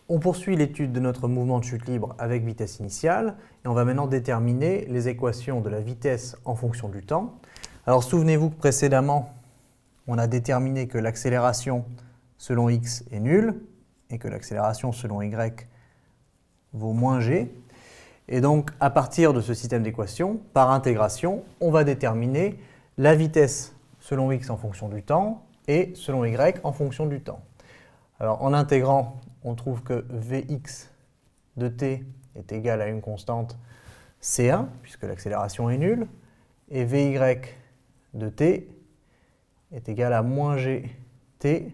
On poursuit l'étude de notre mouvement de chute libre avec vitesse initiale et on va maintenant déterminer les équations de la vitesse en fonction du temps. Alors souvenez-vous que précédemment, on a déterminé que l'accélération selon x est nulle et que l'accélération selon y vaut moins g. Et donc à partir de ce système d'équations, par intégration, on va déterminer la vitesse selon x en fonction du temps et selon y en fonction du temps. Alors en intégrant, on trouve que Vx de t est égal à une constante C1, puisque l'accélération est nulle, et Vy de t est égal à moins gt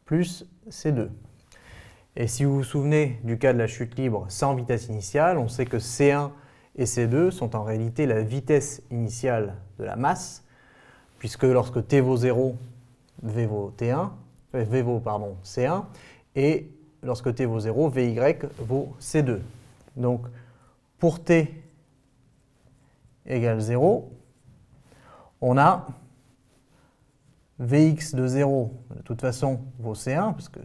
plus C2. Et si vous vous souvenez du cas de la chute libre sans vitesse initiale, on sait que C1 et C2 sont en réalité la vitesse initiale de la masse, puisque lorsque t vaut 0, V vaut C1, et lorsque t vaut 0, Vy vaut C2. Donc, pour t égale 0, on a Vx de 0, de toute façon, vaut C1, parce que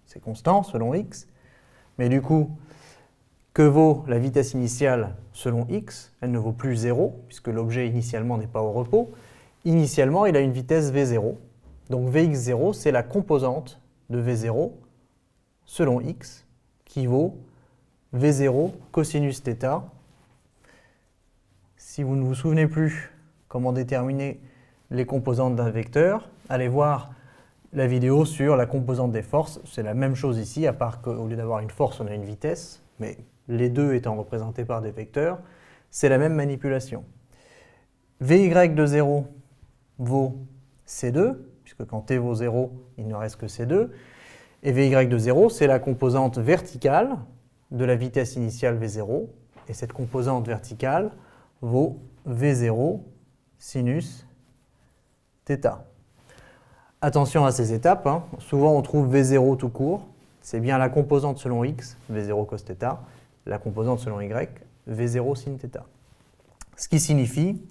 c'est constant selon x. Mais du coup, que vaut la vitesse initiale selon x? Elle ne vaut plus 0, puisque l'objet initialement n'est pas au repos. Initialement, il a une vitesse V0. Donc Vx0, c'est la composante de V0 selon x, qui vaut V0 cosinus θ. Si vous ne vous souvenez plus comment déterminer les composantes d'un vecteur, allez voir la vidéo sur la composante des forces. C'est la même chose ici, à part qu'au lieu d'avoir une force, on a une vitesse, mais les deux étant représentés par des vecteurs, c'est la même manipulation. Vy de 0 vaut C2, puisque quand t vaut 0, il ne reste que C2. Et Vy de 0, c'est la composante verticale de la vitesse initiale V0. Et cette composante verticale vaut V0 sinus θ. Attention à ces étapes, hein. Souvent on trouve V0 tout court. C'est bien la composante selon x, V0 cos θ, la composante selon y, V0 sin θ. Ce qui signifie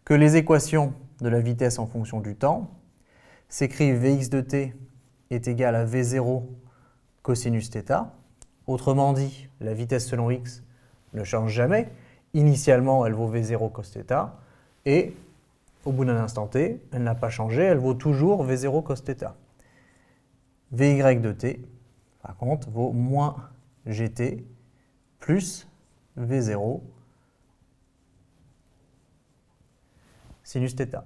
que les équations de la vitesse en fonction du temps s'écrivent Vx de t est égal à V0 cosinus θ. Autrement dit, la vitesse selon x ne change jamais. Initialement, elle vaut V0 cos θ. Et au bout d'un instant t, elle n'a pas changé, elle vaut toujours V0 cos θ. Vy de t, par contre, vaut moins gt plus V0 sinus θ.